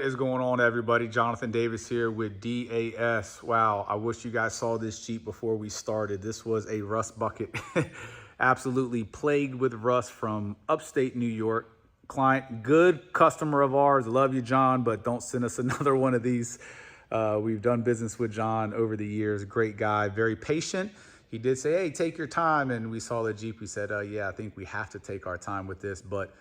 is going on, everybody? Jonathan Davis here with DAS. Wow, I wish you guys saw this Jeep before we started. This was a rust bucket. Absolutely plagued with rust from upstate New York. Client, good customer of ours. Love you, John, but don't send us another one of these. We've done business with John over the years. Great guy, very patient. He did say, hey, take your time. And we saw the Jeep. We said, yeah, I think we have to take our time with this. But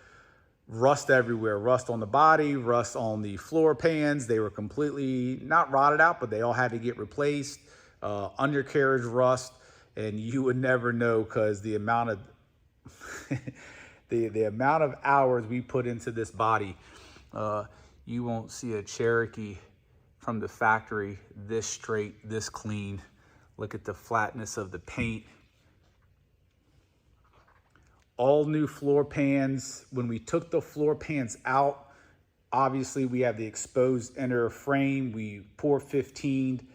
rust everywhere, rust on the body, rust on the floor pans. They were completely not rotted out, but they all had to get replaced. Undercarriage rust, and you would never know because the amount of the amount of hours we put into this body. You won't see a Cherokee from the factory this straight, this clean. Look at the flatness of the paint. All new floor pans. When we took the floor pans out, obviously we have the exposed inner frame. We pour 15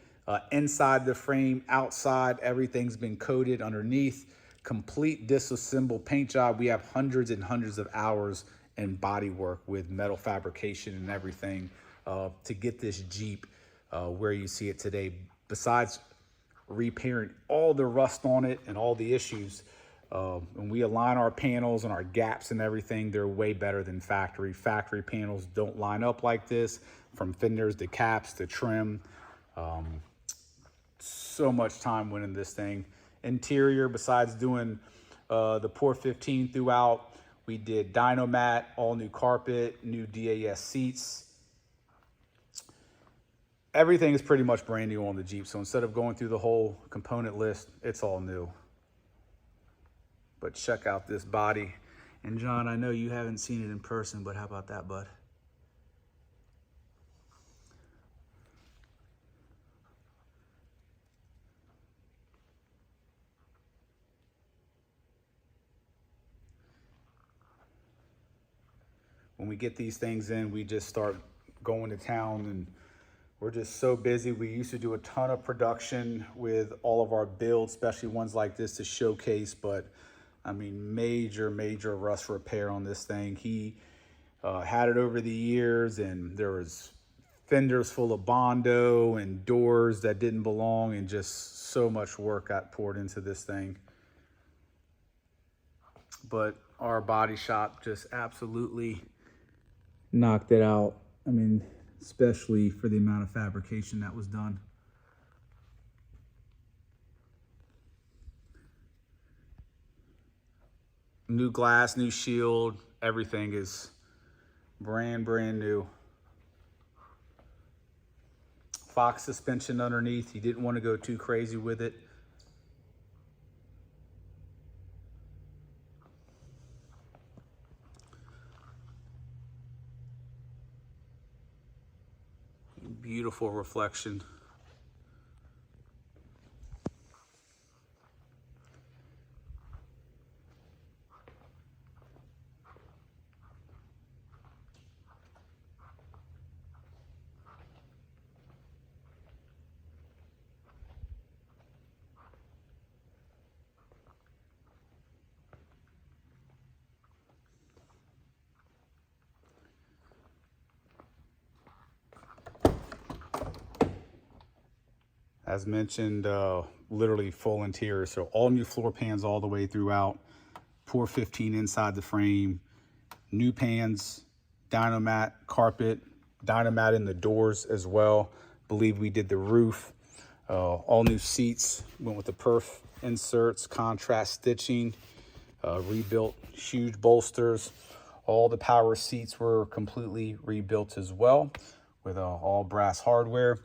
inside the frame, outside, everything's been coated underneath. Complete disassembled paint job. We have hundreds and hundreds of hours in body work with metal fabrication and everything to get this Jeep where you see it today. Besides repairing all the rust on it and all the issues, when we align our panels and our gaps and everything, they're way better than factory. Factory panels don't line up like this, from fenders to caps to trim. So much time went in this thing. Interior, besides doing the Pour 15 throughout, we did Dynomat, all new carpet, new DAS seats. Everything is pretty much brand new on the Jeep. So instead of going through the whole component list, it's all new. But check out this body. And John, I know you haven't seen it in person, but how about that, bud? When we get these things in, we just start going to town, and we're just so busy. We used to do a ton of production with all of our builds, especially ones like this to showcase, but I mean, major rust repair on this thing. He had it over the years, and there was fenders full of Bondo and doors that didn't belong, and just so much work got poured into this thing. But our body shop just absolutely knocked it out. I mean, especially for the amount of fabrication that was done. New glass, new shield, everything is brand new. Fox suspension underneath. He didn't want to go too crazy with it. Beautiful reflection. As mentioned, literally full interior. So all new floor pans all the way throughout. Pour 15 inside the frame. New pans, Dynomat carpet, Dynomat in the doors as well. Believe we did the roof. All new seats. Went with the perf inserts, contrast stitching. Rebuilt huge bolsters. All the power seats were completely rebuilt as well with all brass hardware.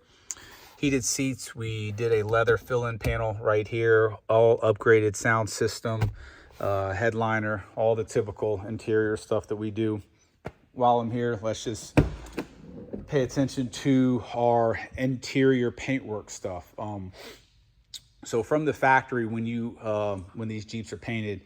Heated seats, we did a leather fill-in panel right here, all upgraded sound system, headliner, all the typical interior stuff that we do. While I'm here, let's just pay attention to our interior paintwork stuff. So from the factory, when these Jeeps are painted,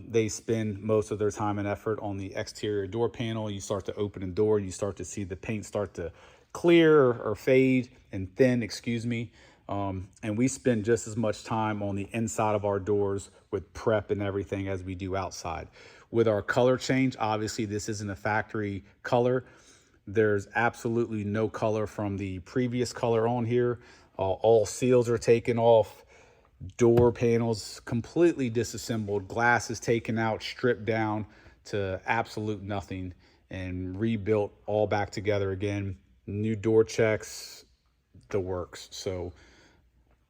they spend most of their time and effort on the exterior door panel. You start to open the door, you start to see the paint start to clear or fade and thin, excuse me. And we spend just as much time on the inside of our doors with prep and everything as we do outside. With our color change, obviously this isn't a factory color. There's absolutely no color from the previous color on here. All seals are taken off. Door panels completely disassembled. Glass is taken out, stripped down to absolute nothing, and rebuilt all back together again. New door checks, the works. So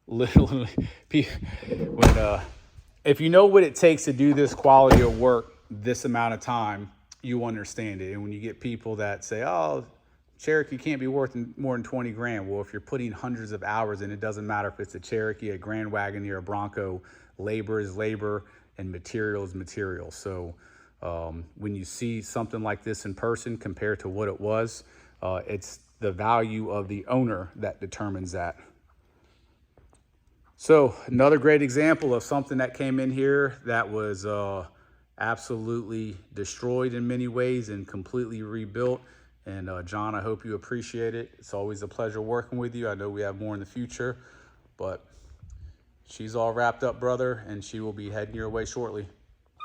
literally, if you know what it takes to do this quality of work this amount of time, you understand it. And when you get people that say, oh, Cherokee can't be worth more than 20 grand. Well, if you're putting hundreds of hours in, it doesn't matter if it's a Cherokee, a Grand Wagoneer, a Bronco. Labor is labor and material is material. So when you see something like this in person compared to what it was, it's the value of the owner that determines that. So another great example of something that came in here that was absolutely destroyed in many ways and completely rebuilt. And John, I hope you appreciate it. It's always a pleasure working with you. I know we have more in the future, but she's all wrapped up, brother, and she will be heading your way shortly.